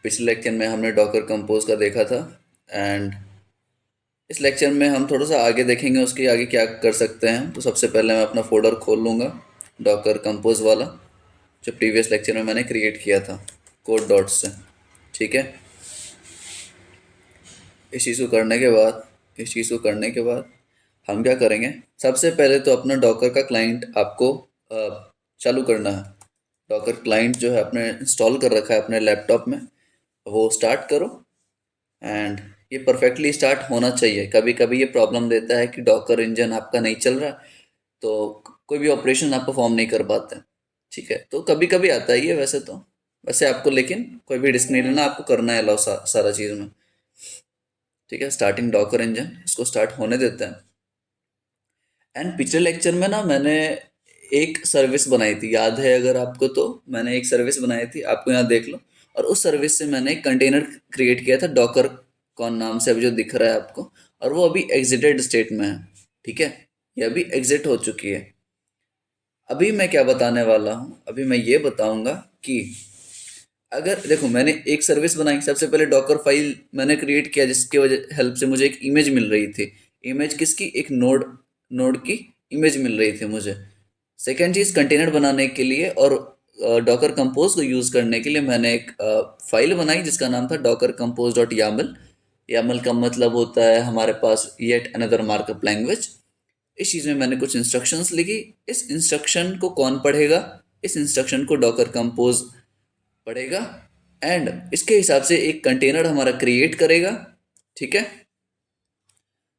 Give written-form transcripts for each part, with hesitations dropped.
पिछले लेक्चर में हमने डॉकर कंपोज का देखा था एंड इस लेक्चर में हम थोड़ा सा आगे देखेंगे उसके आगे क्या कर सकते हैं। तो सबसे पहले मैं अपना फोल्डर खोल लूँगा डॉकर कंपोज वाला जो प्रीवियस लेक्चर में मैंने क्रिएट किया था कोड डॉट्स से। ठीक है, इस चीज़ को करने के बाद हम क्या करेंगे, सबसे पहले तो अपना डॉकर का क्लाइंट आपको चालू करना है। डॉकर क्लाइंट जो है आपने इंस्टॉल कर रखा है अपने लैपटॉप में, वो स्टार्ट करो एंड ये परफेक्टली स्टार्ट होना चाहिए। कभी कभी ये प्रॉब्लम देता है कि डॉकर इंजन आपका नहीं चल रहा, तो कोई भी ऑपरेशन आप परफॉर्म नहीं कर पाते। ठीक है, तो कभी कभी आता ही है वैसे आपको, लेकिन कोई भी रिस्क नहीं लेना, आपको करना है अलाउ सारा चीज़ में। ठीक है, स्टार्टिंग डॉकर इंजन, इसको स्टार्ट होने देते हैं। एंड पिछले लेक्चर में ना मैंने एक सर्विस बनाई थी, याद है अगर आपको, तो मैंने एक सर्विस बनाई थी, आपको यहाँ देख लो। और उस सर्विस से मैंने एक कंटेनर क्रिएट किया था डॉकर कॉन नाम से, अभी जो दिख रहा है आपको, और वो अभी एग्जिटेड स्टेट में है। ठीक है, ये अभी एग्जिट हो चुकी है। अभी मैं क्या बताने वाला हूँ, अभी मैं ये बताऊंगा कि अगर देखो, मैंने एक सर्विस बनाई, सबसे पहले डॉकर फाइल मैंने क्रिएट किया जिसके वजह हेल्प से मुझे एक इमेज मिल रही थी। इमेज किसकी? एक नोड नोड की इमेज मिल रही थी मुझे। सेकेंड चीज़, कंटेनर बनाने के लिए और डॉकर कंपोज को यूज़ करने के लिए मैंने एक फाइल बनाई जिसका नाम था Docker compose dot Yamala. Yamala का मतलब होता है हमारे पास येट अनदर मार्कअप लैंग्वेज। इस चीज़ में मैंने कुछ इंस्ट्रक्शंस लिखी। इस इंस्ट्रक्शन को कौन पढ़ेगा? इस इंस्ट्रक्शन को डॉकर कंपोज पढ़ेगा एंड इसके हिसाब से एक कंटेनर हमारा क्रिएट करेगा। ठीक है,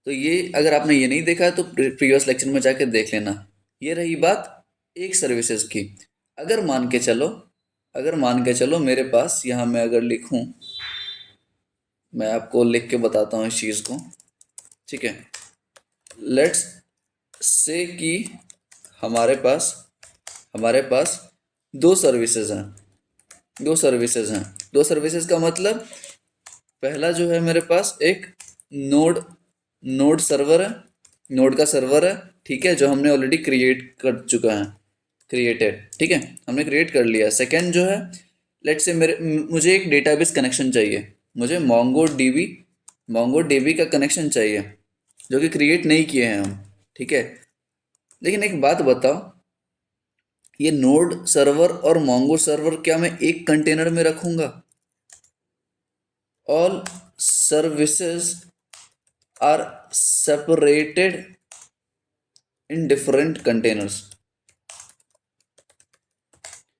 तो ये अगर आपने ये नहीं देखा है तो प्रीवियस लेक्चर में जाके देख लेना। ये रही बात एक सर्विसेज की। अगर मान के चलो अगर मान के चलो मेरे पास यहाँ मैं अगर लिखूँ, मैं आपको लिख के बताता हूँ इस चीज़ को। ठीक है, लेट्स से कि हमारे पास हमारे पास दो सर्विसेज हैं। दो सर्विसेज का मतलब, पहला जो है मेरे पास एक नोड नोड सर्वर है, नोड का सर्वर है। ठीक है, जो हमने ऑलरेडी क्रिएट कर चुका है, क्रिएटेड। ठीक है, हमने क्रिएट कर लिया। सेकंड जो है, लेट्स से मुझे एक डेटाबेस कनेक्शन चाहिए, मुझे मोंगो डीबी का कनेक्शन चाहिए, जो कि क्रिएट नहीं किए हैं हम। ठीक है, लेकिन एक बात बताओ, ये नोड सर्वर और मोंगो सर्वर क्या मैं एक कंटेनर में रखूंगा? All services are separated in different containers.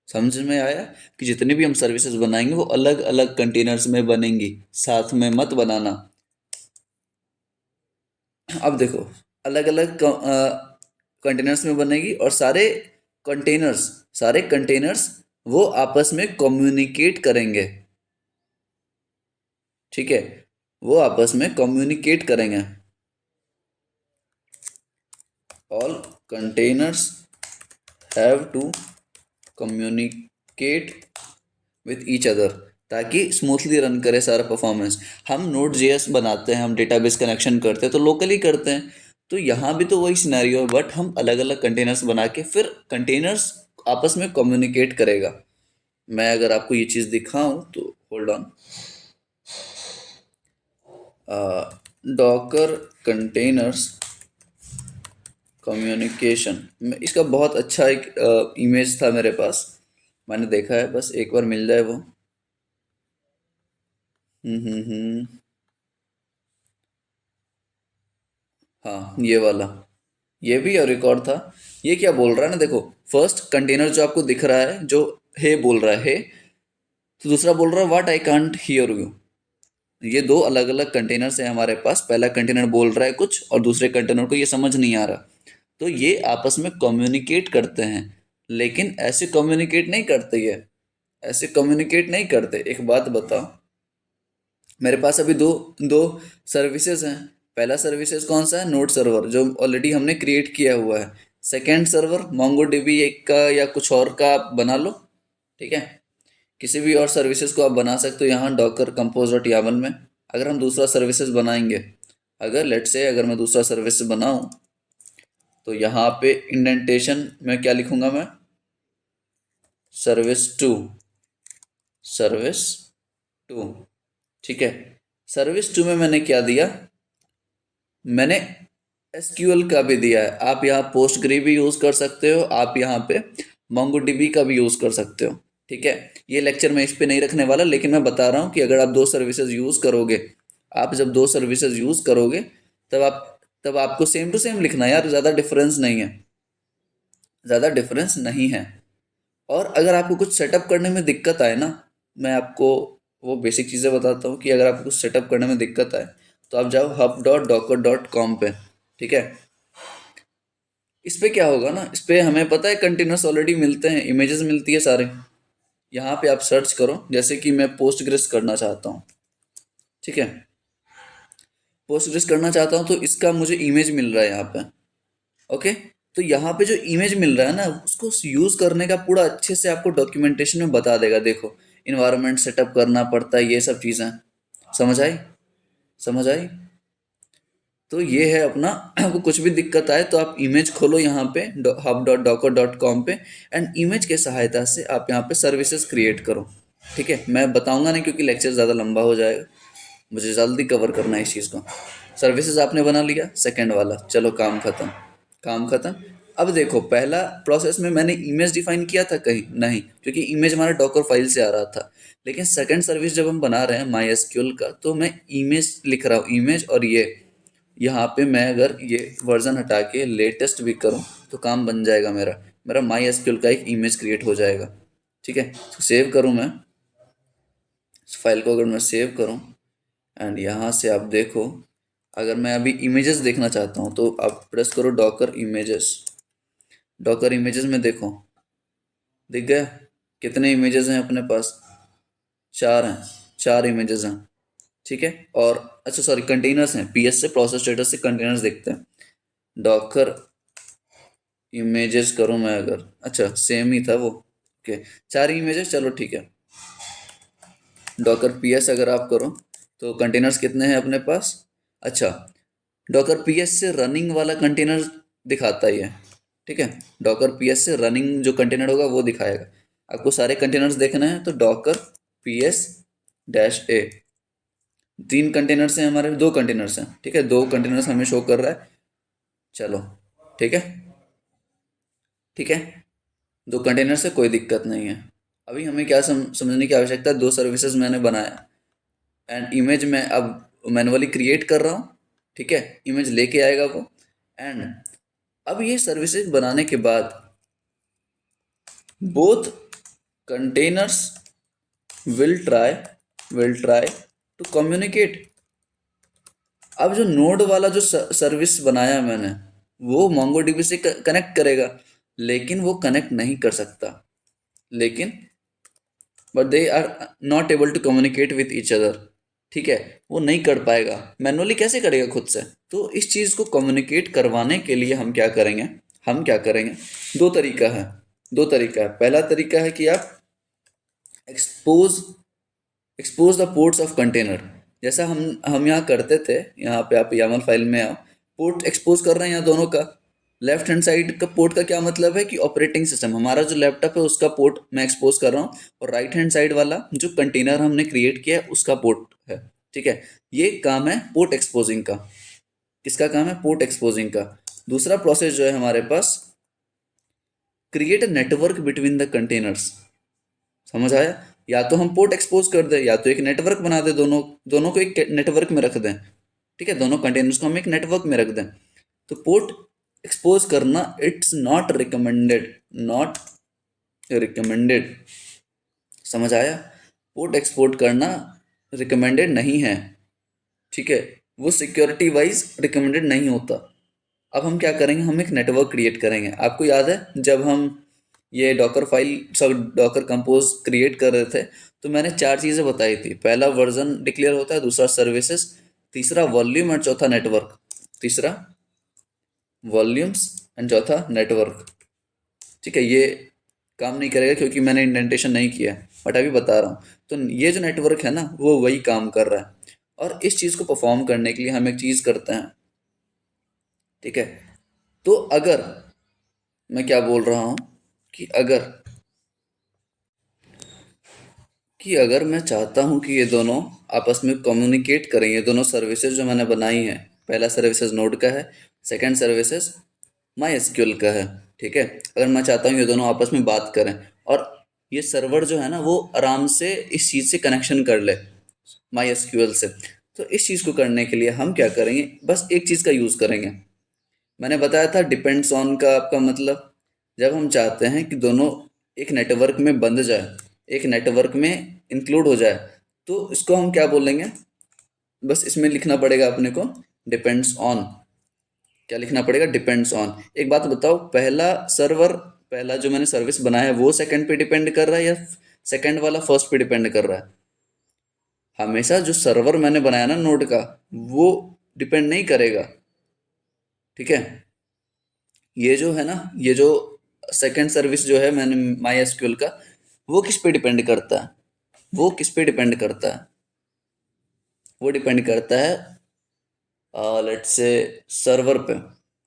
समझ में आया कि जितने भी हम सर्विसेज बनाएंगे वो अलग अलग कंटेनर्स में बनेंगी, साथ में मत बनाना। अब देखो, अलग अलग कंटेनर्स में बनेगी और सारे कंटेनर्स वो आपस में कम्युनिकेट करेंगे। ठीक है, वो आपस में कम्युनिकेट करेंगे। All containers have to communicate with each other, ताकि स्मूथली रन करे सारा परफॉर्मेंस। हम नोड जेएस बनाते हैं, हम डेटाबेस कनेक्शन करते हैं तो लोकली करते हैं, तो यहाँ भी तो वही सिनेरियो है, बट हम अलग अलग कंटेनर्स बना के फिर कंटेनर्स आपस में कम्युनिकेट करेगा। मैं अगर आपको ये चीज़ दिखाऊं तो hold on, Docker containers communication, इसका बहुत अच्छा एक इमेज था मेरे पास, मैंने देखा है, बस एक बार मिल जाए वो। हम्म। हाँ, ये वाला, ये भी और एक और था। ये क्या बोल रहा है ना, देखो, फर्स्ट कंटेनर जो आपको दिख रहा है जो हे बोल रहा है, हे, तो दूसरा बोल रहा है what I can't hear you. ये दो अलग अलग कंटेनर्स हैं हमारे पास। पहला कंटेनर बोल रहा है कुछ और दूसरे कंटेनर को ये समझ नहीं आ रहा, तो ये आपस में कम्युनिकेट करते हैं, लेकिन ऐसे कम्युनिकेट नहीं करते। ये ऐसे कम्युनिकेट नहीं करते। एक बात बताओ, मेरे पास अभी दो दो सर्विसेज हैं। पहला सर्विसेज कौन सा है? नोड सर्वर, जो ऑलरेडी हमने क्रिएट किया हुआ है। सेकेंड सर्वर मोंगो डीबी एक का या कुछ और का आप बना लो। ठीक है, किसी भी और सर्विसेज को आप बना सकते हो यहाँ डॉकर कंपोज डॉट यामल में। अगर हम दूसरा सर्विसेज बनाएंगे, अगर लेट से अगर मैं दूसरा सर्विस बनाऊं, तो यहाँ पे इंडेंटेशन में क्या लिखूंगा मैं? सर्विस टू, सर्विस टू, ठीक है। सर्विस टू में मैंने क्या दिया, मैंने एसक्यूएल का भी दिया है। आप यहाँ पोस्टग्री भी यूज़ कर सकते हो, आप यहाँ पे मोंगोडीबी का भी यूज़ कर सकते हो, ठीक है। ये लेक्चर मैं इस पे नहीं रखने वाला, लेकिन मैं बता रहा हूँ कि अगर आप दो सर्विसेज यूज़ करोगे, आप जब दो सर्विसेज यूज़ करोगे तब आप तब आपको सेम टू सेम लिखना है यार, ज़्यादा डिफरेंस नहीं है, ज़्यादा डिफरेंस नहीं है। और अगर आपको कुछ सेटअप करने में दिक्कत आए ना, मैं आपको वो बेसिक चीज़ें बताता हूँ कि अगर आपको कुछ सेटअप करने में दिक्कत आए तो आप जाओ hub.docker.com पे, ठीक है। इस पे क्या होगा ना, इस पे हमें पता है कंटेनर्स ऑलरेडी मिलते हैं, इमेजेस मिलती है सारे। यहाँ पे आप सर्च करो, जैसे कि मैं पोस्टग्रेस करना चाहता हूँ, ठीक है। पोस्टग्रेस करना चाहता हूँ तो इसका मुझे इमेज मिल रहा है यहाँ पे, ओके। तो यहाँ पे जो इमेज मिल रहा है ना, उसको यूज करने का पूरा अच्छे से आपको डॉक्यूमेंटेशन में बता देगा। देखो, इन्वायरमेंट सेटअप करना पड़ता है, ये सब चीज़ें समझ आई, समझ आई। तो ये है अपना आपको कुछ भी दिक्कत आए तो आप इमेज खोलो यहाँ पे hub.docker.com पे, एंड इमेज के सहायता से आप यहाँ पे सर्विसेज क्रिएट करो, ठीक है। मैं बताऊंगा नहीं क्योंकि लेक्चर ज़्यादा लंबा हो जाएगा, मुझे जल्दी कवर करना है इस चीज़ को। सर्विसेज आपने बना लिया, सेकंड वाला, चलो काम खत्म, काम खत्म। अब देखो, पहला प्रोसेस में मैंने इमेज डिफाइन किया था, कहीं नहीं, क्योंकि इमेज हमारा डॉकर फाइल से आ रहा था। लेकिन सेकंड सर्विस जब हम बना रहे हैं माई एसक्यूएल का, तो मैं इमेज लिख रहा हूँ, इमेज। और ये यहाँ पे मैं अगर ये वर्जन हटा के लेटेस्ट भी करूँ तो काम बन जाएगा मेरा, मेरा माई एसक्यूएल का एक इमेज क्रिएट हो जाएगा, ठीक है। तो सेव करूँ मैं इस फाइल को, अगर मैं सेव करूँ एंड यहाँ से आप देखो, अगर मैं अभी इमेजेस देखना चाहता हूँ तो आप प्रेस करो डॉकर इमेजेस। डॉकर इमेजेस में देखो, दिख गया कितने इमेजेस हैं अपने पास, चार हैं, चार इमेजेस हैं, ठीक है। और अच्छा सॉरी, कंटेनर्स हैं, पीएस से प्रोसेस स्टेटस से कंटेनर्स देखते हैं। डॉकर इमेजेस करूँ मैं अगर, अच्छा सेम ही था वो, ओके, चार इमेजेस, चलो ठीक है। डॉकर पीएस अगर आप करो तो कंटेनर्स कितने हैं अपने पास, अच्छा, डॉकर पीएस से रनिंग वाला कंटेनर दिखाता ही है, ठीक है। डॉकर पीएस से रनिंग जो कंटेनर होगा वो दिखाएगा। आपको सारे कंटेनर्स देखना है तो डॉकर पीएस डैश ए, तीन कंटेनर्स हैं हमारे, दो कंटेनर्स हैं, ठीक है, दो कंटेनर्स हमें शो कर रहा है, चलो ठीक है, ठीक है। दो कंटेनर से कोई दिक्कत नहीं है। अभी हमें क्या समझने की आवश्यकता है, दो सर्विसेज मैंने बनाया एंड इमेज में अब मैनुअली क्रिएट कर रहा हूँ, ठीक है, इमेज लेके आएगा वो। एंड अब ये सर्विसेज बनाने के बाद both containers will try will try to communicate. अब जो नोड वाला जो सर्विस बनाया मैंने, वो मोंगोडीबी से कनेक्ट करेगा, लेकिन वो कनेक्ट नहीं कर सकता, लेकिन but they are not able to communicate with each other, ठीक है। वो नहीं कर पाएगा, मैनुअली कैसे करेगा खुद से। तो इस चीज़ को कम्युनिकेट करवाने के लिए हम क्या करेंगे, दो तरीका है, दो तरीका है। पहला तरीका है कि आप expose expose the ports of container, जैसा हम यहाँ करते थे। यहाँ पे आप यामल फाइल में आओ, पोर्ट एक्सपोज कर रहे हैं यहाँ दोनों का। लेफ्ट हैंड साइड का पोर्ट का क्या मतलब है कि ऑपरेटिंग सिस्टम, हमारा जो लैपटॉप है उसका पोर्ट मैं एक्सपोज कर रहा हूँ, और राइट हैंड साइड वाला जो कंटेनर हमने क्रिएट किया है उसका पोर्ट है, ठीक है। ये काम है पोर्ट एक्सपोजिंग का। किसका काम है, पोर्ट एक्सपोजिंग का। दूसरा प्रोसेस जो है हमारे पास, create a network between the containers, समझ आया। या तो हम पोर्ट एक्सपोज कर दें, या तो एक नेटवर्क बना दे, दोनों दोनों को एक नेटवर्क में रख दें, ठीक है, दोनों कंटेनर्स को हम एक नेटवर्क में रख दें। तो पोर्ट एक्सपोज करना it's not recommended, not recommended, समझ आया। पोर्ट एक्सपोर्ट करना रिकमेंडेड नहीं है, ठीक है, वो सिक्योरिटी वाइज रिकमेंडेड नहीं होता। अब हम क्या करेंगे, हम एक नेटवर्क क्रिएट करेंगे। आपको याद है जब हम ये डॉकर फाइल सब डॉकर कंपोज क्रिएट कर रहे थे, तो मैंने चार चीज़ें बताई थी। पहला वर्जन डिक्लेयर होता है, दूसरा सर्विसेज, तीसरा वॉल्यूम और चौथा नेटवर्क, तीसरा वॉल्यूम्स एंड चौथा नेटवर्क, ठीक है। ये काम नहीं करेगा क्योंकि मैंने इंडेंटेशन नहीं किया है, बट अभी बता रहा हूँ। तो ये जो नेटवर्क है ना, वो वही काम कर रहा है। और इस चीज़ को परफॉर्म करने के लिए हम एक चीज़ करते हैं, ठीक है। तो अगर मैं क्या बोल रहा हूँ कि अगर कि अगर मैं चाहता हूँ कि ये दोनों आपस में कम्युनिकेट करें, ये दोनों सर्विसेज जो मैंने बनाई हैं, पहला सर्विसेज नोड का है, सेकंड सर्विसेज माई एसक्यूएल का है, ठीक है। अगर मैं चाहता हूँ ये दोनों आपस में बात करें और ये सर्वर जो है ना वो आराम से इस चीज़ से कनेक्शन कर ले, माई एसक्यूएल से, तो इस चीज़ को करने के लिए हम क्या करेंगे, बस एक चीज़ का यूज़ करेंगे। मैंने बताया था डिपेंड्स ऑन का आपका मतलब, जब हम चाहते हैं कि दोनों एक नेटवर्क में बंध जाए, एक नेटवर्क में इंक्लूड हो जाए, तो इसको हम क्या बोलेंगे, बस इसमें लिखना पड़ेगा अपने को डिपेंड्स ऑन। क्या लिखना पड़ेगा, डिपेंड्स ऑन। एक बात बताओ, पहला सर्वर, पहला जो मैंने सर्विस बनाया है वो सेकंड पे डिपेंड कर रहा है या सेकंड वाला फर्स्ट पे डिपेंड कर रहा है? हमेशा जो सर्वर मैंने बनाया ना नोड का, वो डिपेंड नहीं करेगा, ठीक है। ये जो है ना, ये जो सेकंड सर्विस जो है मैंने माई एसक्यूएल का, वो किस पे डिपेंड करता है, वो किस पे डिपेंड करता है, वो डिपेंड करता है लेट्स से सर्वर पे,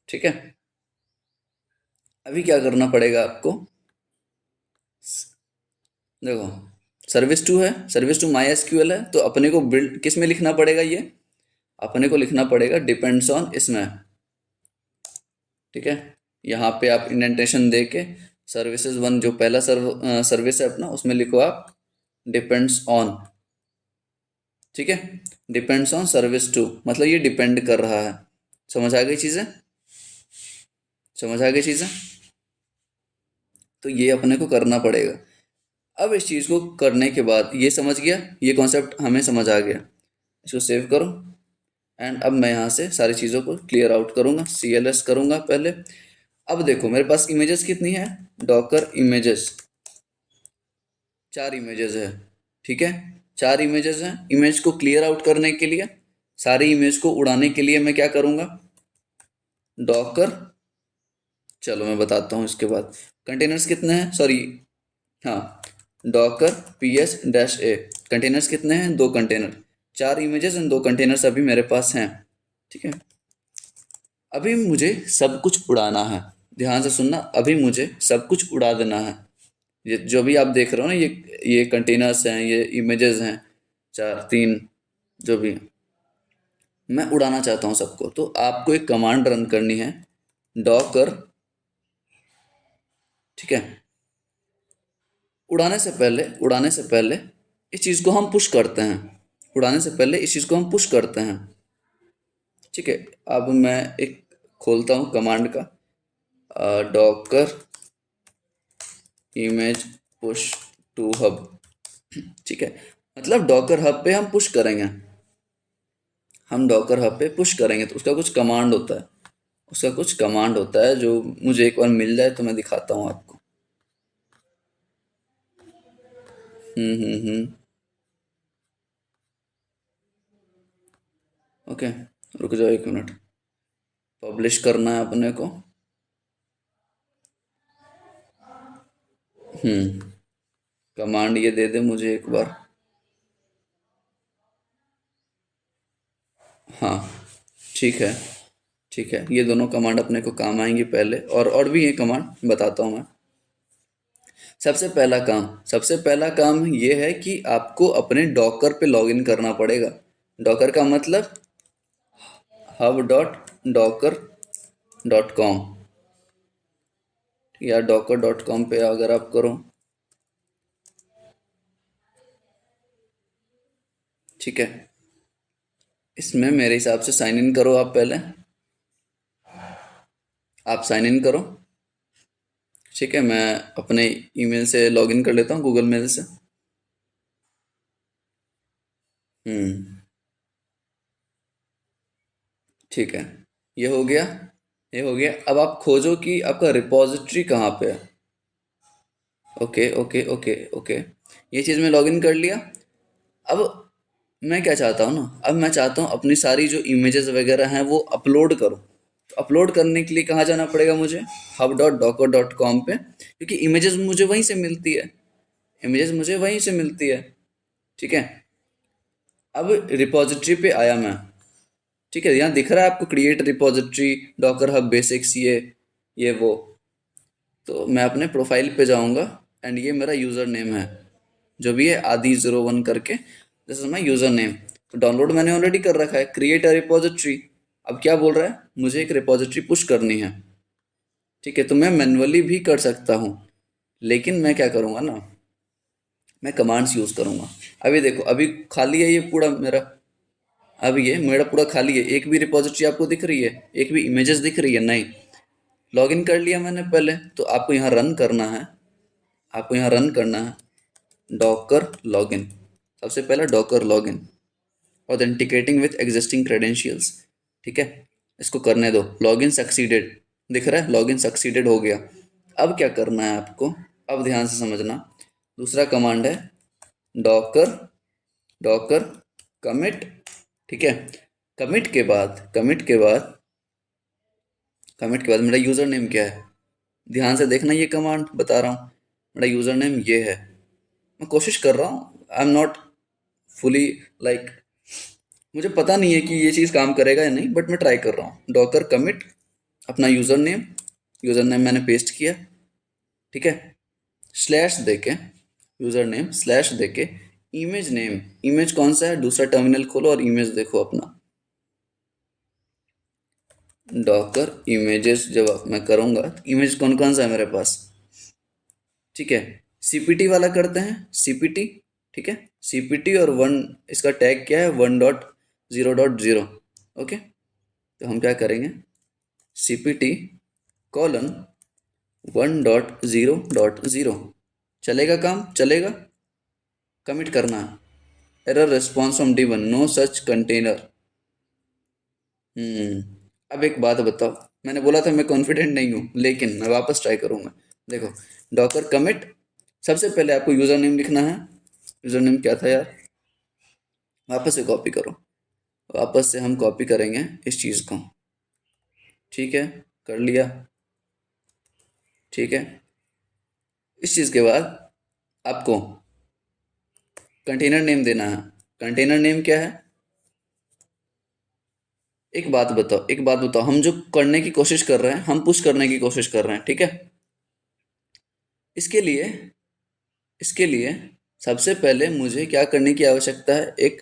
ठीक है। अभी क्या करना पड़ेगा आपको, देखो सर्विस टू है, सर्विस टू माई एसक्यूएल है, तो अपने को बिल्ड किस में लिखना पड़ेगा, ये अपने को लिखना पड़ेगा डिपेंड्स ऑन इसमें, ठीक है। यहाँ पे आप इंडेंटेशन दे के सर्विसेज वन जो पहला सर्विस है अपना, उसमें लिखो आप डिपेंड्स ऑन, ठीक है। डिपेंड्स ऑन सर्विस टू मतलब ये डिपेंड कर रहा है। समझ आ गई चीज़ें, समझ आ गई चीज़ें, तो ये अपने को करना पड़ेगा। अब इस चीज़ को करने के बाद ये समझ गया, ये कॉन्सेप्ट हमें समझ आ गया, इसको सेव करो। एंड अब मैं यहाँ से सारी चीज़ों को क्लियर आउट करूँगा, CLS करूँगा पहले। अब देखो मेरे पास इमेजेस कितनी है, डॉकर इमेजेस 4 इमेजेस है, ठीक है। 4 इमेजेस हैं, इमेज को क्लियर आउट करने के लिए, सारी इमेज को उड़ाने के लिए मैं क्या करूँगा, डॉकर, चलो मैं बताता हूँ इसके बाद। कंटेनर्स कितने हैं, सॉरी, हाँ, डॉकर PS-A, कंटेनर्स कितने हैं, 2 कंटेनर, 4 इमेजेस एंड 2 कंटेनर्स अभी मेरे पास हैं, ठीक है। अभी मुझे सब कुछ उड़ाना है, ध्यान से सुनना, अभी मुझे सब कुछ उड़ा देना है। ये जो भी आप देख रहे हो ना, ये कंटेनर्स हैं, ये इमेजेस हैं, 4 3 जो भी, मैं उड़ाना चाहता हूँ सबको, तो आपको एक कमांड रन करनी है, डॉकर, ठीक है। उड़ाने से पहले इस चीज़ को हम पुश करते हैं, उड़ाने से पहले इस चीज़ को हम पुश करते हैं, ठीक है। अब मैं एक खोलता हूँ कमांड का, Docker image push to hub, ठीक है। मतलब डॉकर हब पे हम पुश करेंगे, हम डॉकर हब पे पुश करेंगे, तो उसका कुछ कमांड होता है, उसका कुछ कमांड होता है जो मुझे एक बार मिल जाए तो मैं दिखाता हूँ आपको। हम्म। ओके, रुक जाओ 1 मिनट, पब्लिश करना है अपने को। कमांड ये दे दे मुझे एक बार, हाँ, ठीक है, ठीक है। ये दोनों कमांड अपने को काम आएंगी पहले, और भी ये कमांड बताता हूँ मैं। सबसे पहला काम ये है कि आपको अपने डॉकर पे लॉगिन करना पड़ेगा। डॉकर का मतलब hub.docker.com, या docker.com पे अगर आप करो, ठीक है। इसमें मेरे हिसाब से साइन इन करो आप पहले, आप साइन इन करो, ठीक है। मैं अपने ईमेल से लॉगिन कर लेता हूँ, गूगल मेल से। हम्म, ठीक है, ये हो गया, ये हो गया। अब आप खोजो कि आपका रिपॉजिटरी कहाँ पे है। ओके ओके ओके ओके, ये चीज़ मैं लॉगिन कर लिया। अब मैं क्या चाहता हूँ ना, अब मैं चाहता हूँ अपनी सारी जो इमेजेस वगैरह हैं वो अपलोड करूँ। तो अपलोड करने के लिए कहाँ जाना पड़ेगा मुझे, hub.docker.com पे, क्योंकि इमेजेस मुझे वहीं से मिलती है, इमेजेस मुझे वहीं से मिलती है, ठीक है। अब रिपॉजिटरी पे आया मैं, ठीक है। यहाँ दिख रहा है आपको create repository, Docker hub basics, ये वो। तो मैं अपने प्रोफाइल पे जाऊँगा एंड ये मेरा यूज़र नेम है, जो भी है आदि 01 करके, this is my user name. तो डाउनलोड मैंने ऑलरेडी कर रखा है, क्रिएट अ रिपोजिटरी। अब क्या बोल रहा है, मुझे एक रिपोजिटरी पुश करनी है। ठीक है, तो मैं मैन्युअली भी कर सकता हूँ, लेकिन मैं क्या करूँगा ना, मैं कमांड्स यूज़ करूँगा। अभी देखो, अभी खाली है ये पूरा मेरा, अब ये मेरा पूरा खाली है, एक भी रिपोजिटरी आपको दिख रही है, एक भी इमेजेस दिख रही है नहीं। लॉगिन कर लिया मैंने पहले, तो आपको यहाँ रन करना है, आपको यहाँ रन करना है डॉकर लॉगिन। सबसे पहला Docker login, authenticating with existing credentials. ठीक है, इसको करने दो। लॉगिन सक्सीडेड दिख रहा है, लॉगिन सक्सीडेड हो गया। अब क्या करना है आपको, अब ध्यान से समझना। दूसरा कमांड है डॉकर, डॉकर कमिट। ठीक है, कमिट के बाद, कमिट के बाद मेरा यूज़र नेम क्या है, ध्यान से देखना, ये कमांड बता रहा हूँ। मेरा यूज़र नेम ये है। मैं कोशिश कर रहा हूँ, I am not fully like, मुझे पता नहीं है कि ये चीज़ काम करेगा या नहीं, बट मैं ट्राई कर रहा हूँ। डॉकर कमिट अपना यूज़र नेम मैंने पेस्ट किया। ठीक है, स्लैश देके, यूज़र नेम स्लैश देके, इमेज नेम, इमेज कौन सा है, दूसरा टर्मिनल खोलो और इमेज देखो अपना। डॉकर इमेजेस जब मैं करूँगा, इमेज कौन कौन सा है मेरे पास। ठीक है, सीपीटी वाला करते हैं, सीपीटी। ठीक है, सीपीटी और वन, इसका टैग क्या है, 1.0.0। ओके, तो हम क्या करेंगे, सीपीटी कॉलन 1.0.0, चलेगा, काम चलेगा। कमिट करना है, error response from D1, no such container. अब एक बात बताओ, मैंने बोला था मैं कॉन्फिडेंट नहीं हूँ, लेकिन मैं वापस ट्राई करूँगा। देखो, डॉकर कमिट, सबसे पहले आपको यूज़र नेम लिखना है। यूज़र नेम क्या था यार, वापस से कॉपी करो, वापस से हम कॉपी करेंगे इस चीज़ को। ठीक है, कर लिया। ठीक है, इस चीज़ के बाद आपको कंटेनर नेम देना है। कंटेनर नेम क्या है, एक बात बताओ, एक बात बताओ, हम जो करने की कोशिश कर रहे हैं, हम पुश करने की कोशिश कर रहे हैं। ठीक है, इसके लिए, इसके लिए सबसे पहले मुझे क्या करने की आवश्यकता है, एक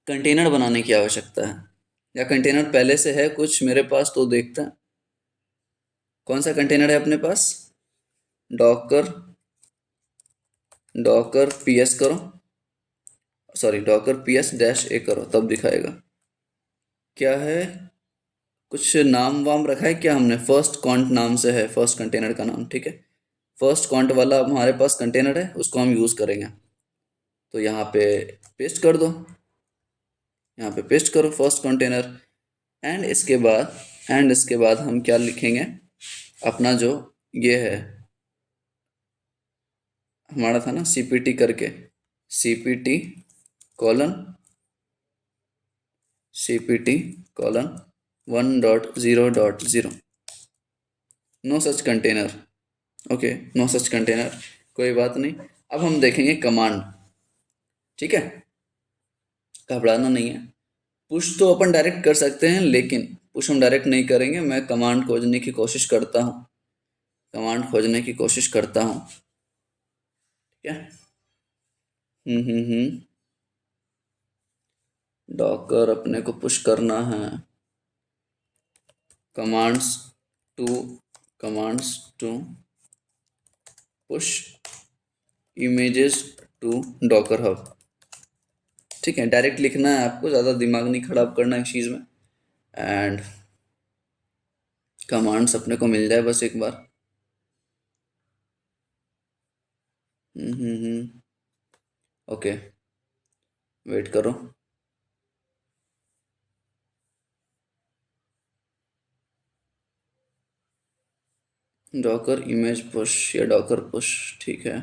कंटेनर बनाने की आवश्यकता है। या कंटेनर पहले से है कुछ मेरे पास, तो देखते हैं कौन सा कंटेनर है अपने पास। डॉकर, डॉकर पीएस करो, सॉरी डॉकर पीएस डैश ए करो, तब दिखाएगा। क्या है, कुछ नाम वाम रखा है क्या हमने, फर्स्ट कॉन्ट नाम से है फर्स्ट कंटेनर का नाम। ठीक है, फर्स्ट कॉन्ट वाला हमारे पास कंटेनर है, उसको हम यूज़ करेंगे। तो यहाँ पे पेस्ट कर दो, यहाँ पे पेस्ट करो फर्स्ट कंटेनर। एंड इसके बाद, हम क्या लिखेंगे, अपना जो ये है हमारा था ना सीपीटी करके, CPT colon, CPT colon 1.0.0, no such container. Okay, no such container, कोई बात नहीं। अब हम देखेंगे कमांड। ठीक है, घबराना नहीं है। पुश तो अपन डायरेक्ट कर सकते हैं, लेकिन पुश हम डायरेक्ट नहीं करेंगे, मैं कमांड खोजने की कोशिश करता हूँ, कमांड खोजने की कोशिश करता हूँ। ठीक है, डॉकर अपने को पुश करना है, commands to, commands to push images to Docker hub. ठीक है, डायरेक्ट लिखना है आपको, ज़्यादा दिमाग नहीं खराब करना इस चीज़ में। एंड कमांड्स अपने को मिल जाए बस एक बार। ओके, वेट करो। डॉकर इमेज पुश या डॉकर पुश, ठीक है।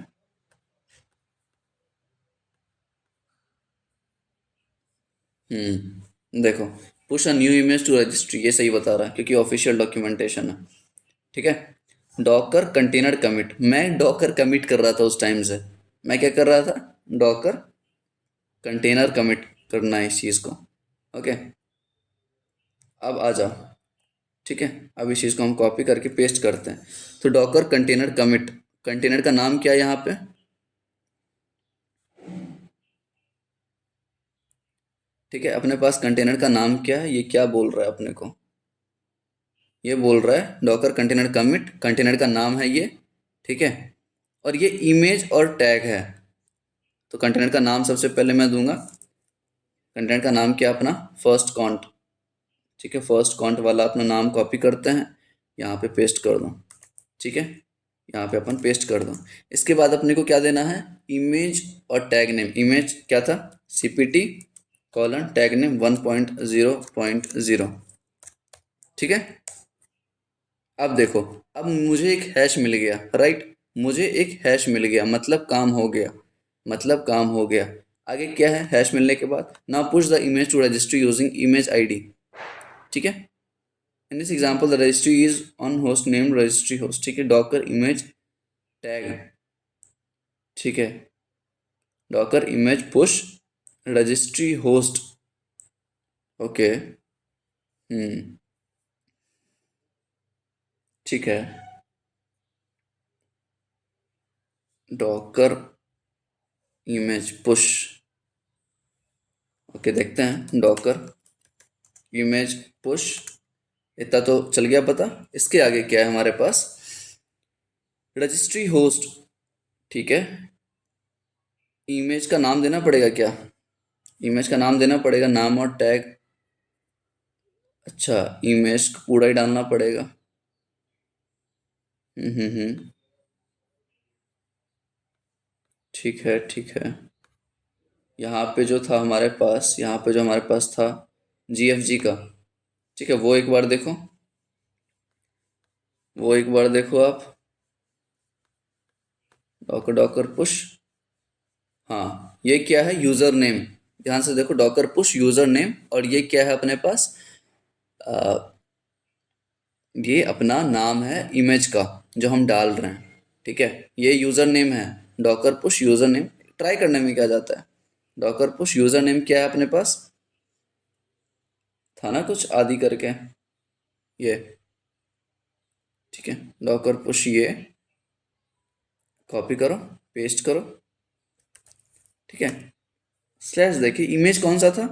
देखो, push a new image to registry, ये सही बता रहा है क्योंकि ऑफिशियल डॉक्यूमेंटेशन है। ठीक है, डॉकर कंटेनर कमिट, मैं डॉकर कमिट कर रहा था उस टाइम से, मैं क्या कर रहा था, डॉकर कंटेनर कमिट करना है इस चीज़ को। ओके, अब आ जाओ। ठीक है, अब इस चीज़ को हम कॉपी करके पेस्ट करते हैं। तो डॉकर कंटेनर कमिट, कंटेनर का नाम क्या है यहाँ पे, ठीक है, अपने पास कंटेनर का नाम क्या है, ये क्या बोल रहा है अपने को, ये बोल रहा है डॉकर कंटेनर कमिट, कंटेनर का नाम है ये, ठीक है, और ये इमेज और टैग है। तो कंटेनर का नाम सबसे पहले मैं दूंगा, कंटेनर का नाम क्या अपना फर्स्ट कॉन्ट, ठीक है, फर्स्ट कॉन्ट वाला अपना नाम कॉपी करते हैं, यहाँ पे पेस्ट कर दो, ठीक है, यहाँ पे अपन पेस्ट कर दो। इसके बाद अपने को क्या देना है, इमेज और टैग नेम, इमेज क्या था cpt कॉलन टैग नेम 1.0.0, ठीक है। अब देखो, अब मुझे एक हैश मिल गया, राइट, मुझे एक हैश मिल गया, मतलब काम हो गया, मतलब काम हो गया। आगे क्या है, हैश मिलने के बाद ना push the image to registry using image ID, ठीक है। In this example the registry is on host name registry host, ठीक है, डॉकर इमेज टैग, ठीक है, Docker image push registry host, okay, ठीक है, डॉकर इमेज पुश, ओके, देखते हैं डॉकर इमेज पुश, इतना तो चल गया पता। इसके आगे क्या है हमारे पास, रजिस्ट्री होस्ट, ठीक है, इमेज का नाम देना पड़ेगा क्या, इमेज का नाम देना पड़ेगा, नाम और टैग, अच्छा, इमेज पूरा ही डालना पड़ेगा, हम्म, ठीक है, ठीक है। यहाँ पे जो था हमारे पास, यहाँ पे जो हमारे पास था जीएफजी का, ठीक है, वो एक बार देखो, वो एक बार देखो आप, डॉकर डॉकर पुश, हाँ, ये क्या है यूजर नेम, ध्यान से देखो, डॉकर पुश यूजर नेम, और ये क्या है अपने पास, ये अपना नाम है इमेज का जो हम डाल रहे हैं, ठीक है, ये यूजर नेम है, Docker push user name, try करने में क्या जाता है, डॉकर पुश यूजर नेम क्या है अपने पास, था ना कुछ आदि करके, ये, ठीक है, डॉकर पुश ये, कॉपी करो, पेस्ट करो, ठीक है, स्लैश, देखिए इमेज कौन सा था,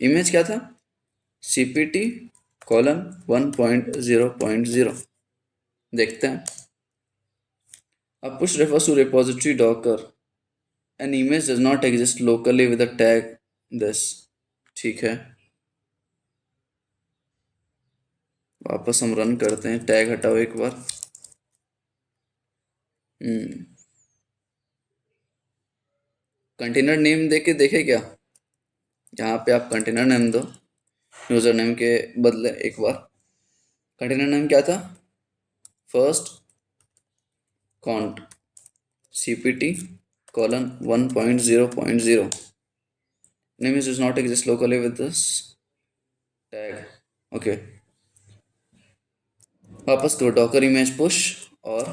इमेज क्या था, cpt कॉलन 1.0.0, देखते हैं, अब push refers to repository docker, an image does not exist locally with a tag this, ठीक है, वापस हम रन करते हैं, टैग हटाओ एक बार, कंटेनर नेम देके देखे क्या, यहाँ पे आप कंटेनर नेम दो, यूजर नेम के बदले एक बार, कंटेनर नेम क्या था, first can't cpt colon 1.0.0, image does not exist locally with this tag, okay, वापस करो, डॉकर इमेज पुश और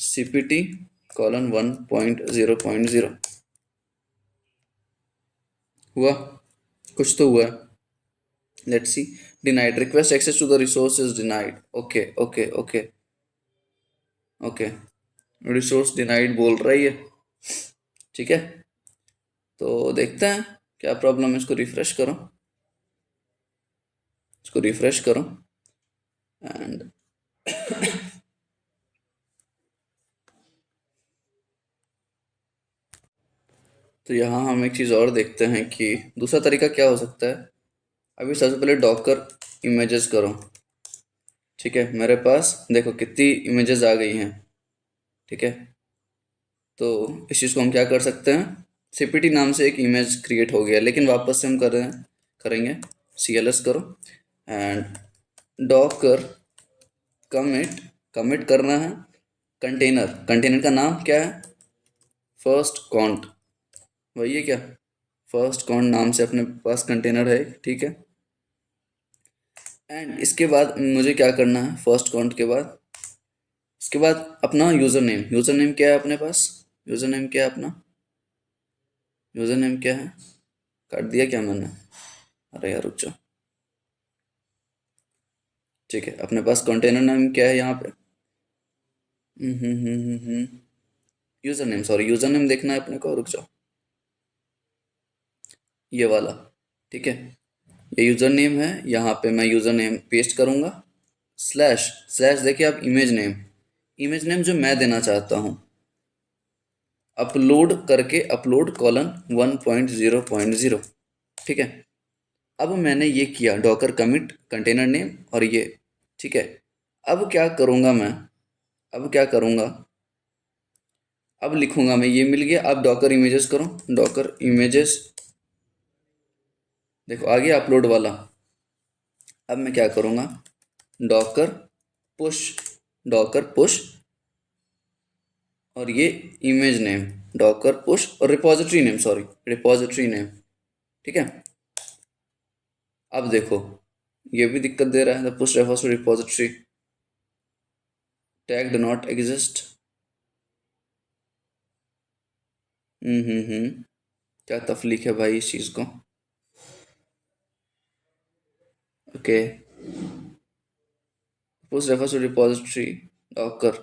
cpt कॉलन 1.0.0, हुआ, कुछ तो हुआ, let's see, denied, request access to the resource is denied, okay okay okay okay, resource denied बोल रहा है ये, ठीक है, तो देखते हैं क्या प्रॉब्लम है, इसको रिफ्रेश करो, इसको रिफ्रेश करो, एंड तो यहाँ हम एक चीज़ और देखते हैं कि दूसरा तरीका क्या हो सकता है। अभी सबसे पहले डॉकर इमेजेस करो, ठीक है, मेरे पास देखो कितनी इमेजेस आ गई हैं, ठीक है, तो इस चीज़ को हम क्या कर सकते हैं, cpt नाम से एक इमेज क्रिएट हो गया, लेकिन वापस से हम करेंगे cls करो, एंड डॉकर कमिट, कमिट करना है कंटेनर, कंटेनर का नाम क्या है, फर्स्ट कॉन्ट, वही है क्या, फर्स्ट कॉन्ट नाम से अपने पास कंटेनर है, ठीक है, एंड इसके बाद मुझे क्या करना है, फर्स्ट कॉन्ट के बाद, इसके बाद अपना यूज़र नेम, यूज़र नेम क्या है अपने पास, यूज़र नेम क्या है अपना, यूज़र नेम क्या है, काट दिया क्या मैंने, अरे यार रुक जाओ, ठीक है, अपने पास कंटेनर नेम क्या है यहाँ पे, user name, sorry user name देखना है अपने को, रुक जाओ, ये वाला, ठीक है, ये यूज़र नेम है, यहाँ पे मैं यूज़र नेम पेस्ट करूँगा, स्लैश स्लैश देखिए आप इमेज नेम जो मैं देना चाहता हूँ, अपलोड करके अपलोड कॉलन 1.0.0। ठीक है, अब मैंने ये किया डॉकर कमिट कंटेनर नेम और ये। ठीक है, अब क्या करूँगा मैं, अब क्या करूँगा, अब लिखूंगा मैं, ये मिल गया। अब डॉकर इमेजेस करो, डॉकर इमेजेस, देखो आ गया अपलोड वाला। अब मैं क्या करूँगा, डॉकर पुश, डॉकर पुश और ये इमेज नेम, डॉकर पुश और repository name, sorry repository name. ठीक है, अब देखो ये भी दिक्कत दे रहा है, push refers to repository, tag do not exist. क्या तफलीक है भाई इस चीज़ को। Okay, push refers to repository Docker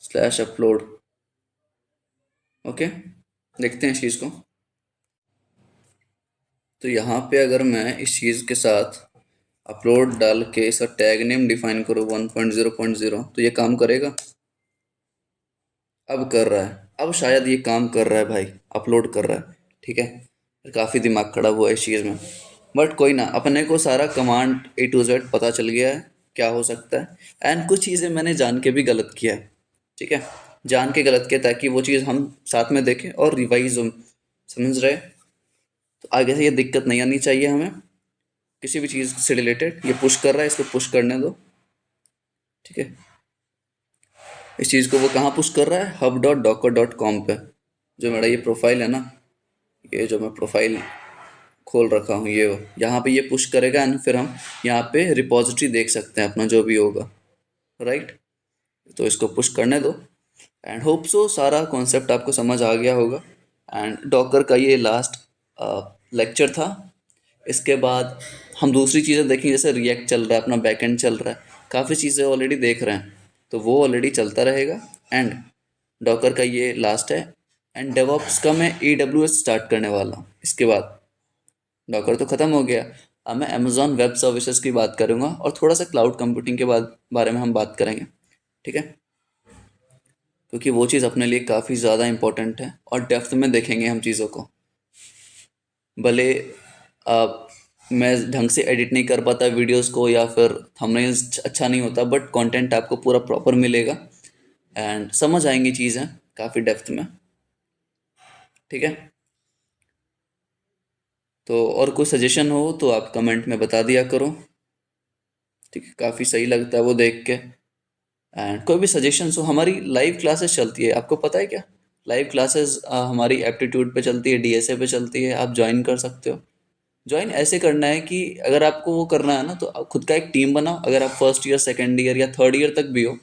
slash upload. Okay, देखते हैं इस चीज़ को। तो यहाँ पे अगर मैं इस चीज़ के साथ अपलोड डाल के इसका टैग नेम डिफाइन करूँ 1.0.0 तो ये काम करेगा। अब कर रहा है, अब शायद ये काम कर रहा है भाई, अपलोड कर रहा है। ठीक है, काफ़ी दिमाग खड़ा हुआ है इस चीज़ में, बट कोई ना, अपने को सारा कमांड A to Z पता चल गया है क्या हो सकता है। एंड कुछ चीज़ें मैंने जान के भी गलत किया है। ठीक है, जान के गलत किया ताकि वो चीज़ हम साथ में देखें और रिवाइज हम समझ रहे। तो आगे से ये दिक्कत नहीं आनी चाहिए हमें किसी भी चीज़ से रिलेटेड। ये पुश कर रहा है, इसको पुश करने दो। ठीक है, इस चीज़ को वो कहाँ पुश कर रहा है, hub.docker.com पे, जो मेरा ये प्रोफाइल है ना, ये जो मैं प्रोफाइल खोल रखा हूँ ये यहाँ पे ये पुश करेगा। एंड फिर हम यहाँ पे रिपॉजिटरी देख सकते हैं अपना जो भी होगा, राइट। तो इसको पुश करने दो एंड होप सो सारा कॉन्सेप्ट आपको समझ आ गया होगा। एंड डॉकर का ये लास्ट लेक्चर था। इसके बाद हम दूसरी चीज़ें देखेंगे, जैसे रिएक्ट चल रहा है, अपना बैकएंड चल रहा है, काफ़ी चीज़ें ऑलरेडी देख रहे हैं, तो वो ऑलरेडी चलता रहेगा। एंड डॉकर का ये लास्ट है। एंड डेवऑप्स का मैं AWS स्टार्ट करने वाला हूँ इसके बाद। डॉकर तो ख़त्म हो गया, अब मैं अमेजॉन वेब सर्विसेज की बात करूँगा और थोड़ा सा क्लाउड कंप्यूटिंग के बारे में हम बात करेंगे। ठीक है, क्योंकि वो चीज़ अपने लिए काफ़ी ज़्यादा इंपॉर्टेंट है और डेप्थ में देखेंगे हम चीज़ों को। भले आप मैं ढंग से एडिट नहीं कर पाता वीडियोस को या फिर थंबनेल्स अच्छा नहीं होता, बट कंटेंट आपको पूरा प्रॉपर मिलेगा एंड समझ आएंगी चीज़ें काफ़ी डेप्थ में। ठीक है, तो और कोई सजेशन हो तो आप कमेंट में बता दिया करो। ठीक है, काफ़ी सही लगता है वो देख के। एंड कोई भी सजेशंस हो, हमारी लाइव क्लासेस चलती है, आपको पता है क्या, लाइव क्लासेस हमारी एप्टीट्यूड पे चलती है, DSA पे चलती है, आप ज्वाइन कर सकते हो। ज्वाइन ऐसे करना है कि अगर आपको वो करना है ना तो आप खुद का एक टीम बनाओ। अगर आप फर्स्ट ईयर, सेकेंड ईयर या थर्ड ईयर तक भी हो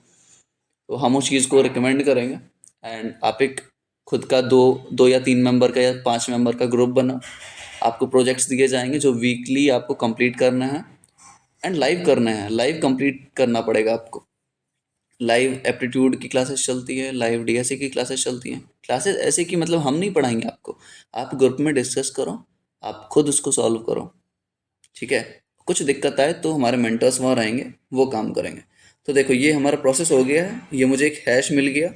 तो हम उस चीज़ को रिकमेंड करेंगे। एंड आप एक खुद का दो दो या 3 मेंबर का या 5 मेंबर का ग्रुप बनाओ। आपको प्रोजेक्ट्स दिए जाएंगे जो वीकली आपको कंप्लीट करना है एंड लाइव करना है, लाइव कंप्लीट करना पड़ेगा आपको। लाइव एप्टीट्यूड की क्लासेस चलती है, लाइव DSA की क्लासेस चलती हैं। क्लासेस ऐसे कि मतलब हम नहीं पढ़ाएंगे आपको, आप ग्रुप में डिस्कस करो, आप खुद उसको सॉल्व करो। ठीक है, कुछ दिक्कत आए तो हमारे मेंटर्स वहाँ रहेंगे, वो काम करेंगे। तो देखो ये हमारा प्रोसेस हो गया है, ये मुझे एक हैश मिल गया।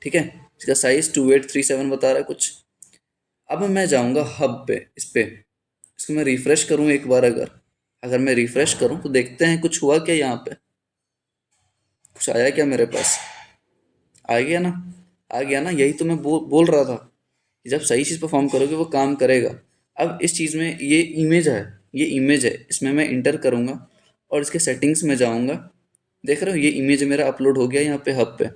ठीक है, इसका साइज 2837 बता रहा है कुछ। अब मैं जाऊँगा हब पे, इस पे इसको मैं रिफ़्रेश करूँ एक बार। अगर अगर मैं रिफ़्रेश करूँ तो देखते हैं कुछ हुआ क्या, यहाँ पे कुछ आया क्या मेरे पास। आ गया ना, आ गया ना, यही तो मैं बोल रहा था कि जब सही चीज़ परफॉर्म करोगे वो काम करेगा। अब इस चीज़ में ये इमेज है, ये इमेज है, इसमें मैं इंटर करूँगा और इसके सेटिंग्स में जाऊँगा। देख रहे हो ये इमेज मेरा अपलोड हो गया यहाँ पे हब पे।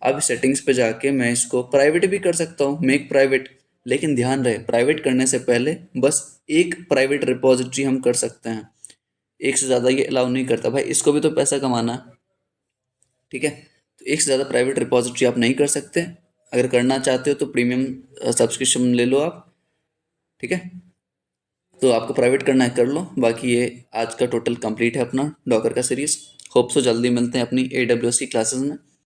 अब सेटिंग्स पे जाके मैं इसको प्राइवेट भी कर सकता हूँ, मेक प्राइवेट। लेकिन ध्यान रहे, प्राइवेट करने से पहले बस एक प्राइवेट रिपॉजिटरी हम कर सकते हैं, एक से ज़्यादा ये अलाउ नहीं करता भाई, इसको भी तो पैसा कमाना है। ठीक है, तो एक से ज़्यादा प्राइवेट रिपॉजिटरी आप नहीं कर सकते। अगर करना चाहते हो तो प्रीमियम सब्सक्रिप्शन ले लो आप। ठीक है, तो आपको प्राइवेट करना है कर लो। बाकी ये आज का टोटल कंप्लीट है अपना डॉकर का सीरीज़। होप सो जल्दी मिलते हैं अपनी AWS की क्लासेस में।